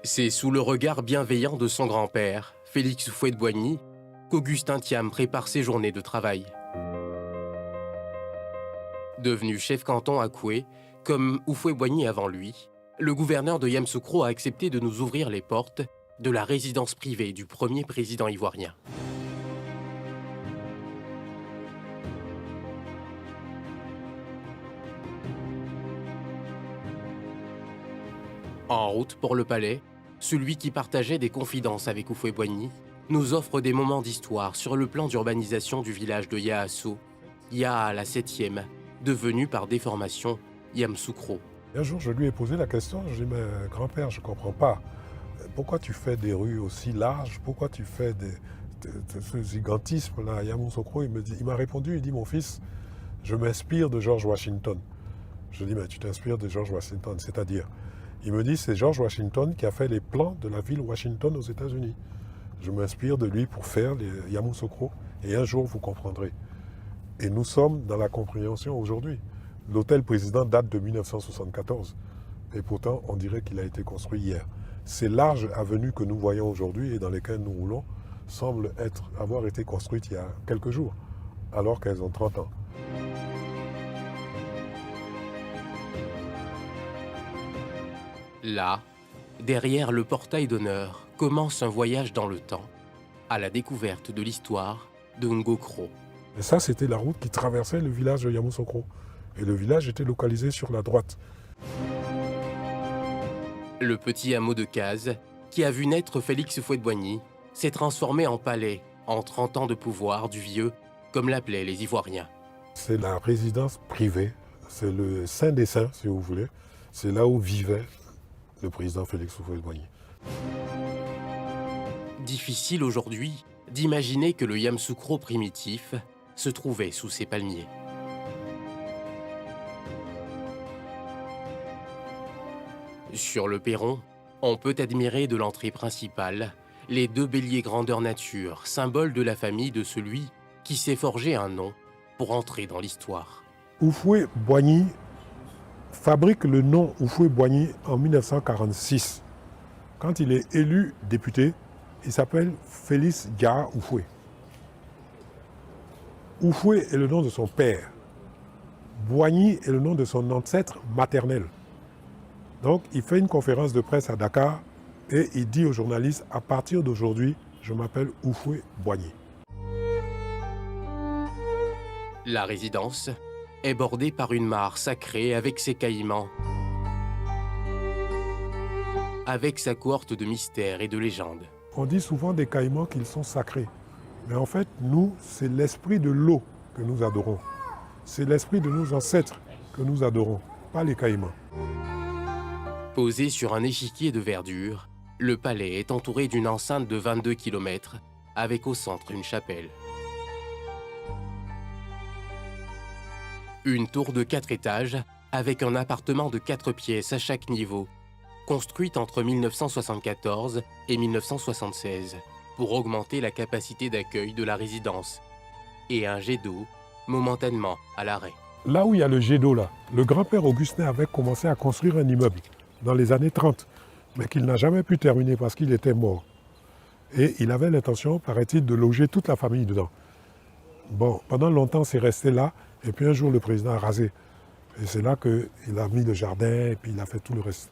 C'est sous le regard bienveillant de son grand-père, Félix Houphouët-Boigny, qu'Augustin Thiam prépare ses journées de travail. Devenu chef canton à Koué, comme Houphouët-Boigny avant lui, le gouverneur de Yamoussoukro a accepté de nous ouvrir les portes de la résidence privée du premier président ivoirien. En route pour le palais, celui qui partageait des confidences avec Houphouët-Boigny nous offre des moments d'histoire sur le plan d'urbanisation du village de Yahasso, Yaha la 7e, devenu par déformation Yamoussoukro. Un jour, je lui ai posé la question, je lui ai dit, mais grand-père, je ne comprends pas. Pourquoi tu fais des rues aussi larges? Pourquoi tu fais ce gigantisme-là à Yamoussoukro? Il m'a répondu, il dit, mon fils, je m'inspire de George Washington. Je lui ai dit, mais tu t'inspires de George Washington, c'est-à-dire? Il me dit, c'est George Washington qui a fait les plans de la ville Washington aux États-Unis. Je m'inspire de lui pour faire les Yamoussoukro, et un jour, vous comprendrez. Et nous sommes dans la compréhension aujourd'hui. L'hôtel président date de 1974, et pourtant, on dirait qu'il a été construit hier. Ces larges avenues que nous voyons aujourd'hui et dans lesquelles nous roulons semblent avoir été construites il y a quelques jours, alors qu'elles ont 30 ans. Là, derrière le portail d'honneur, commence un voyage dans le temps, à la découverte de l'histoire de Ngokro. Et ça, c'était la route qui traversait le village de Yamoussoukro. Et le village était localisé sur la droite. Le petit hameau de Cazes, qui a vu naître Félix Houphouët-Boigny, s'est transformé en palais en 30 ans de pouvoir du vieux, comme l'appelaient les Ivoiriens. C'est la résidence privée, c'est le saint des saints, si vous voulez. C'est là où vivait le président Félix Houphouët-Boigny. Difficile aujourd'hui d'imaginer que le Yamoussoukro primitif se trouvait sous ces palmiers. Sur le perron, on peut admirer de l'entrée principale les deux béliers grandeur nature, symbole de la famille de celui qui s'est forgé un nom pour entrer dans l'histoire. Houphouët-Boigny fabrique le nom Houphouët-Boigny en 1946. Quand il est élu député, il s'appelle Félix Diarra Houphouët. Houphouët est le nom de son père. Boigny est le nom de son ancêtre maternel. Donc, il fait une conférence de presse à Dakar et il dit aux journalistes, à partir d'aujourd'hui, je m'appelle Houphouët-Boigny. La résidence est bordée par une mare sacrée avec ses caïmans, avec sa cohorte de mystères et de légendes. On dit souvent des caïmans qu'ils sont sacrés. Mais en fait, nous, c'est l'esprit de l'eau que nous adorons. C'est l'esprit de nos ancêtres que nous adorons, pas les caïmans. Posé sur un échiquier de verdure, le palais est entouré d'une enceinte de 22 km, avec au centre une chapelle. Une tour de 4 étages, avec un appartement de 4 pièces à chaque niveau, construite entre 1974 et 1976, pour augmenter la capacité d'accueil de la résidence, et un jet d'eau, momentanément à l'arrêt. Là où il y a le jet d'eau, là, le grand-père Augustin avait commencé à construire un immeuble dans les années 30, mais qu'il n'a jamais pu terminer parce qu'il était mort. Et il avait l'intention, paraît-il, de loger toute la famille dedans. Bon, pendant longtemps, c'est resté là, et puis un jour, le président a rasé. Et c'est là qu'il a mis le jardin, et puis il a fait tout le reste.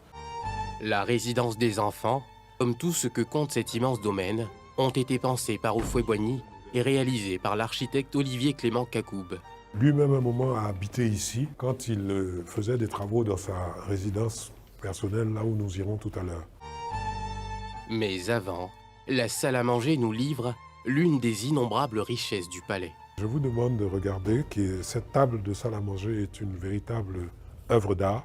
La résidence des enfants, comme tout ce que compte cet immense domaine, ont été pensés par Houphouët-Boigny et réalisés par l'architecte Olivier Clément Kakoub. Lui-même, un moment, a habité ici, quand il faisait des travaux dans sa résidence personnelle, là où nous irons tout à l'heure. Mais avant, la salle à manger nous livre l'une des innombrables richesses du palais. Je vous demande de regarder que cette table de salle à manger est une véritable œuvre d'art.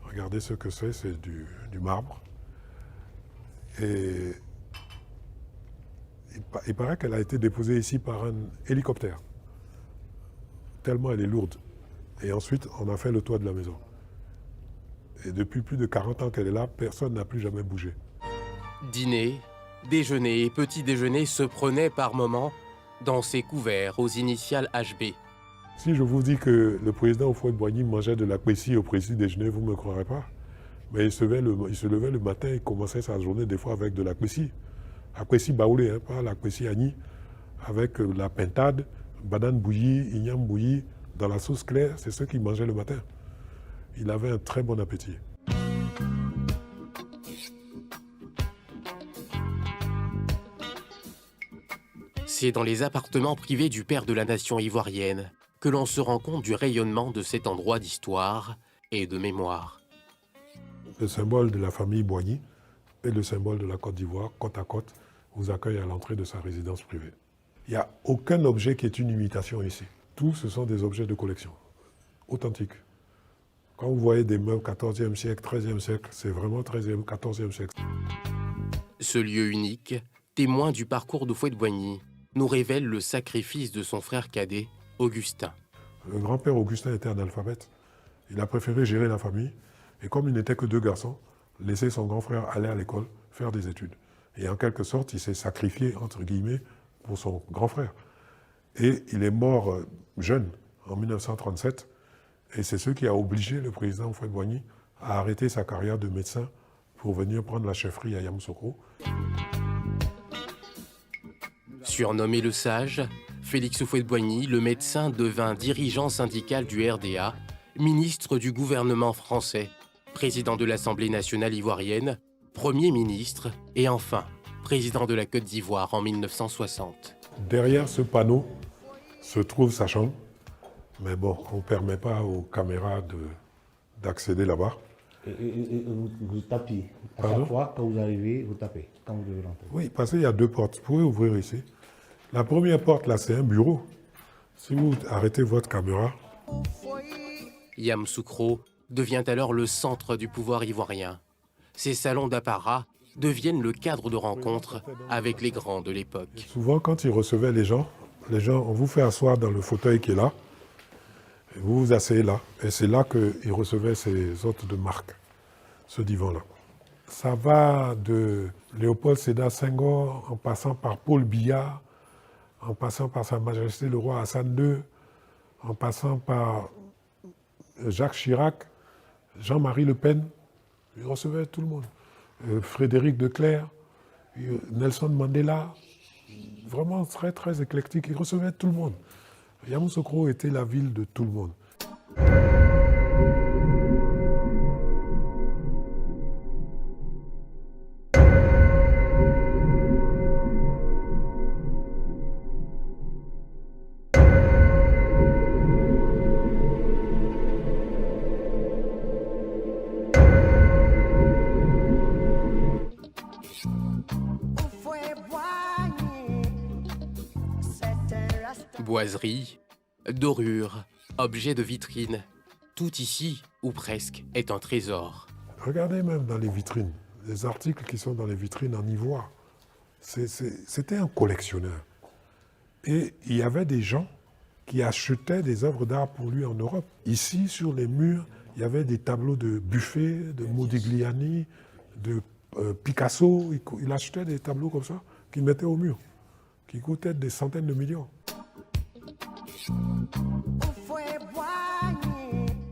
Regardez ce que c'est du marbre. Et il paraît qu'elle a été déposée ici par un hélicoptère, tellement elle est lourde. Et ensuite, on a fait le toit de la maison. Et depuis plus de 40 ans qu'elle est là, personne n'a plus jamais bougé. Dîner, déjeuner et petit déjeuner se prenaient par moments dans ces couverts aux initiales HB. Si je vous dis que le président Houphouët-Boigny mangeait de la pécie au petit déjeuner, vous ne me croirez pas. Mais il se levait le matin, il commençait sa journée des fois avec de la kwesi. La kwesi baoulé, hein, pas la kwesi agni, avec la pintade, banane bouillie, igname bouillie, dans la sauce claire, c'est ce qu'il mangeait le matin. Il avait un très bon appétit. C'est dans les appartements privés du père de la nation ivoirienne que l'on se rend compte du rayonnement de cet endroit d'histoire et de mémoire. Le symbole de la famille Boigny et le symbole de la Côte d'Ivoire, côte à côte, vous accueille à l'entrée de sa résidence privée. Il n'y a aucun objet qui est une imitation ici. Tous, ce sont des objets de collection, authentiques. Quand vous voyez des meubles 14e siècle, 13e siècle, c'est vraiment 13e, 14e siècle. Ce lieu unique, témoin du parcours d'Houphouët-Boigny, nous révèle le sacrifice de son frère cadet, Augustin. Le grand-père Augustin était analphabète. Il a préféré gérer la famille. Et comme il n'était que 2 garçons, laisser son grand frère aller à l'école, faire des études. Et en quelque sorte, il s'est sacrifié, entre guillemets, pour son grand frère. Et il est mort jeune, en 1937. Et c'est ce qui a obligé le président Houphouët-Boigny à arrêter sa carrière de médecin pour venir prendre la chefferie à Yamoussoukro. Surnommé le sage, Félix Houphouët-Boigny, le médecin, devint dirigeant syndical du RDA, ministre du gouvernement français, président de l'Assemblée nationale ivoirienne, Premier ministre et enfin président de la Côte d'Ivoire en 1960. Derrière ce panneau se trouve sa chambre, mais bon, on ne permet pas aux caméras d'accéder là-bas. Et vous tapez. À Pardon? chaque fois, quand vous arrivez, vous tapez, quand vous devez rentrer. Oui, parce qu'il y a 2 portes. Vous pouvez ouvrir ici. La première porte, là, c'est un bureau. Si vous arrêtez votre caméra, Yamoussoukro devient alors le centre du pouvoir ivoirien. Ces salons d'apparat deviennent le cadre de rencontre avec les grands de l'époque. souvent, quand il recevait les gens, on vous fait asseoir dans le fauteuil qui est là, et vous vous asseyez là. Et c'est là qu'il recevait ses hôtes de marque, ce divan-là. Ça va de Léopold Sédar Senghor, en passant par Paul Biya, en passant par Sa Majesté le roi Hassan II, en passant par Jacques Chirac, Jean-Marie Le Pen, il recevait tout le monde. Frédéric Declercq, Nelson Mandela, vraiment très très éclectique, il recevait tout le monde. Yamoussoukro était la ville de tout le monde. Boiseries, dorures, objets de vitrine, tout ici, ou presque, est un trésor. Regardez même dans les vitrines, les articles qui sont dans les vitrines en ivoire. C'était un collectionneur. Et il y avait des gens qui achetaient des œuvres d'art pour lui en Europe. Ici, sur les murs, il y avait des tableaux de Buffet, de Modigliani, de Picasso. Il achetait des tableaux comme ça qu'il mettait au mur, qui coûtaient des centaines de millions.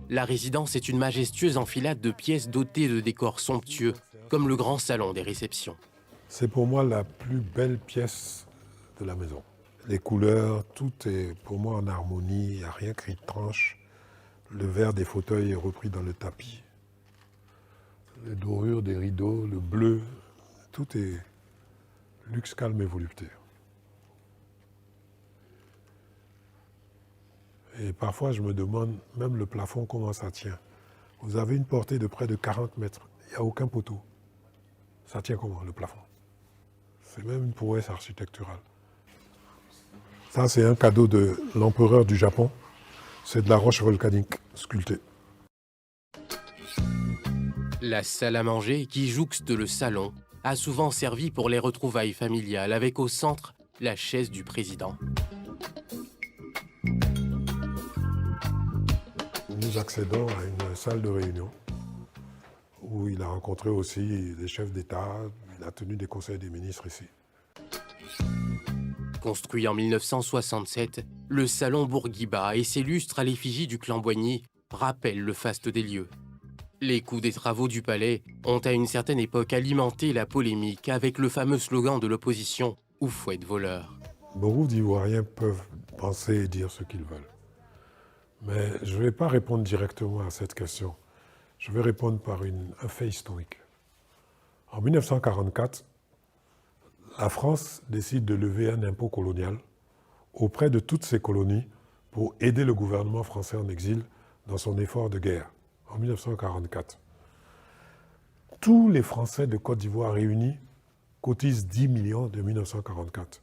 La résidence est une majestueuse enfilade de pièces dotées de décors somptueux, comme le grand salon des réceptions. C'est pour moi la plus belle pièce de la maison. Les couleurs, tout est pour moi en harmonie, il n'y a rien qui tranche. Le vert des fauteuils est repris dans le tapis. Les dorures des rideaux, le bleu, tout est luxe, calme et volupté. Et parfois, je me demande, même le plafond, comment ça tient. Vous avez une portée de près de 40 mètres. Il n'y a aucun poteau. Ça tient comment, le plafond? C'est même une prouesse architecturale. Ça, c'est un cadeau de l'empereur du Japon. C'est de la roche volcanique sculptée. La salle à manger, qui jouxte le salon, a souvent servi pour les retrouvailles familiales, avec au centre la chaise du président. Nous accédons à une salle de réunion où il a rencontré aussi des chefs d'État, il a tenu des conseils des ministres ici. Construit en 1967, le salon Bourguiba et ses lustres à l'effigie du clan Boigny rappellent le faste des lieux. Les coûts des travaux du palais ont à une certaine époque alimenté la polémique avec le fameux slogan de l'opposition « Houphouët voleur ». Beaucoup d'Ivoiriens peuvent penser et dire ce qu'ils veulent. Mais je ne vais pas répondre directement à cette question. Je vais répondre par un fait historique. En 1944, la France décide de lever un impôt colonial auprès de toutes ses colonies pour aider le gouvernement français en exil dans son effort de guerre, en 1944. Tous les Français de Côte d'Ivoire réunis cotisent 10 millions de 1944.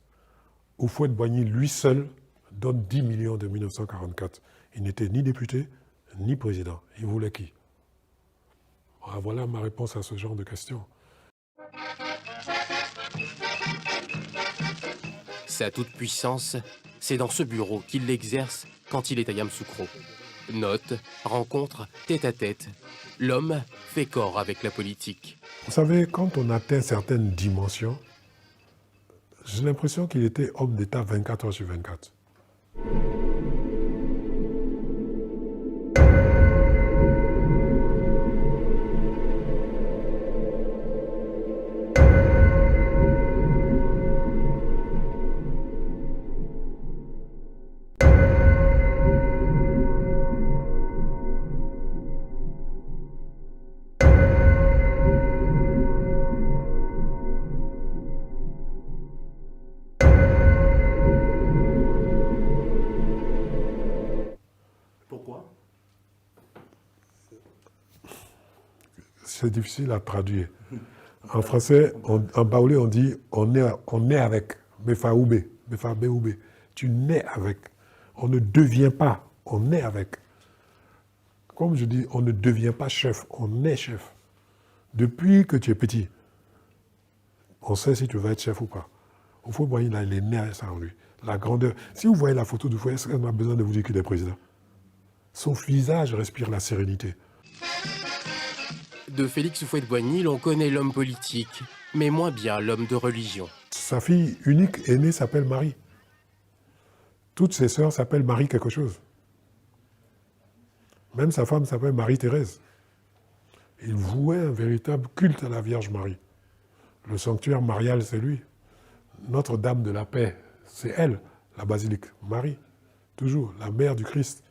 Houphouët-Boigny, lui seul, donne 10 millions de 1944. Il n'était ni député, ni président. Il voulait qui? Voilà ma réponse à ce genre de questions. Sa toute-puissance, c'est dans ce bureau qu'il l'exerce quand il est à Yamoussoukro. Notes, rencontres, tête-à-tête, l'homme fait corps avec la politique. Vous savez, quand on atteint certaines dimensions, j'ai l'impression qu'il était homme d'État 24 heures sur 24. Pourquoi? C'est difficile à traduire. En français, en baoulé, on dit on est avec. Befaoube, befabeoube. Tu nais avec. On ne devient pas, on est avec. Comme je dis, on ne devient pas chef, on est chef. Depuis que tu es petit, on sait si tu vas être chef ou pas. Houphouët-Boigny, il est né à ça en lui. La grandeur. Si vous voyez la photo de Houphouët, est-ce qu'on a besoin de vous dire qu'il est président? Son visage respire la sérénité. De Félix Houphouët-Boigny, l'on connaît l'homme politique, mais moins bien l'homme de religion. Sa fille unique aînée s'appelle Marie. Toutes ses sœurs s'appellent Marie quelque chose. Même sa femme s'appelle Marie-Thérèse. Il vouait un véritable culte à la Vierge Marie. Le sanctuaire marial, c'est lui. Notre-Dame de la Paix, c'est elle, la basilique. Marie, toujours, la mère du Christ.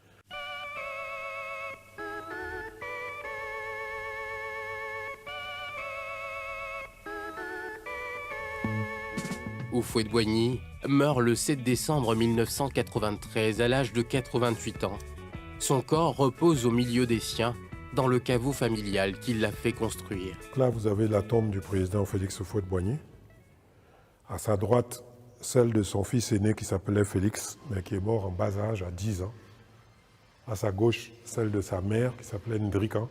Houphouët-Boigny meurt le 7 décembre 1993 à l'âge de 88 ans. Son corps repose au milieu des siens, dans le caveau familial qui l'a fait construire. Là, vous avez la tombe du président Félix Houphouët-Boigny. À sa droite, celle de son fils aîné qui s'appelait Félix, mais qui est mort en bas âge, à 10 ans. À sa gauche, celle de sa mère qui s'appelait Ndrikan.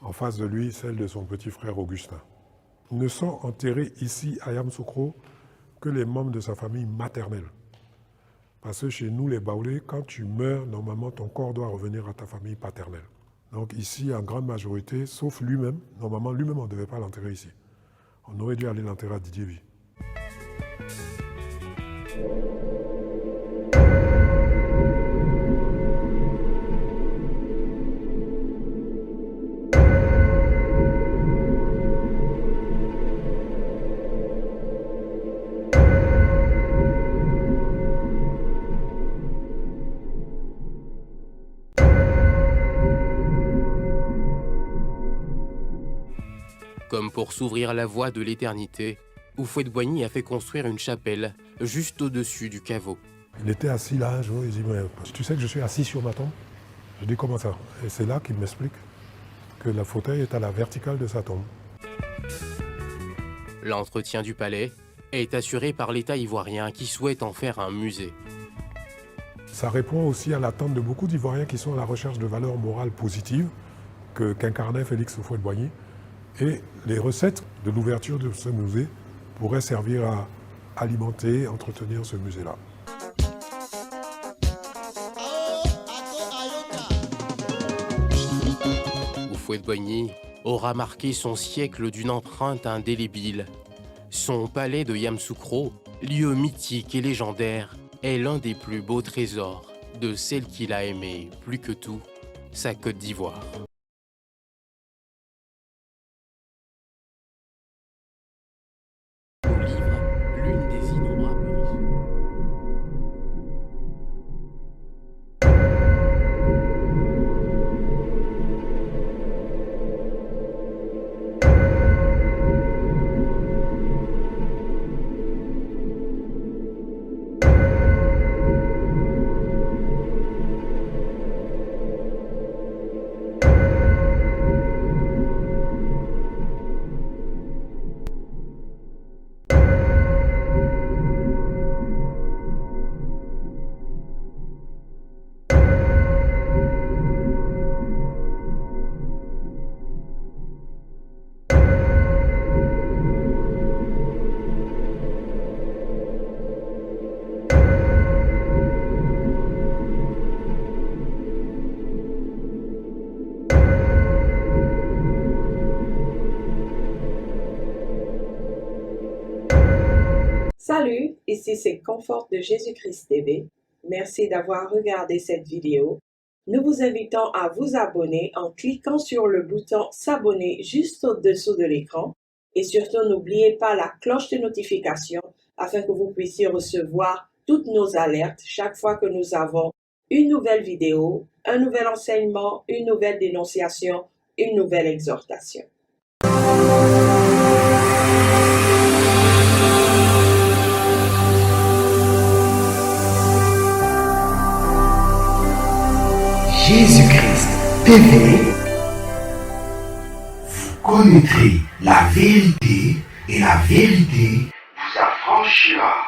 En face de lui, celle de son petit frère Augustin. Ne sont enterrés ici à Yamoussoukro que les membres de sa famille maternelle. Parce que chez nous, les Baoulés, quand tu meurs, normalement, ton corps doit revenir à ta famille paternelle. Donc ici, en grande majorité, sauf lui-même, normalement, lui-même, on ne devait pas l'enterrer ici. On aurait dû aller l'enterrer à Didier-Vie. Comme pour s'ouvrir la voie de l'éternité, Houphouët-Boigny a fait construire une chapelle juste au-dessus du caveau. Il était assis là un jour, il dit « Tu sais que je suis assis sur ma tombe ?» Je dis « Comment ça ?» Et c'est là qu'il m'explique que la fauteuil est à la verticale de sa tombe. L'entretien du palais est assuré par l'État ivoirien qui souhaite en faire un musée. Ça répond aussi à l'attente de beaucoup d'Ivoiriens qui sont à la recherche de valeurs morales positives qu'incarnait Félix Houphouët-Boigny. Et les recettes de l'ouverture de ce musée pourraient servir à alimenter, entretenir ce musée-là. Houphouët-Boigny aura marqué son siècle d'une empreinte indélébile. Son palais de Yamoussoukro, lieu mythique et légendaire, est l'un des plus beaux trésors de celle qu'il a aimée plus que tout, sa Côte d'Ivoire. Ici c'est Confort de Jésus-Christ TV. Merci d'avoir regardé cette vidéo. Nous vous invitons à vous abonner en cliquant sur le bouton s'abonner juste au-dessous de l'écran. Et surtout, n'oubliez pas la cloche de notification afin que vous puissiez recevoir toutes nos alertes chaque fois que nous avons une nouvelle vidéo, un nouvel enseignement, une nouvelle dénonciation, une nouvelle exhortation. Jésus-Christ TV, vous connaîtrez la vérité et la vérité vous affranchira.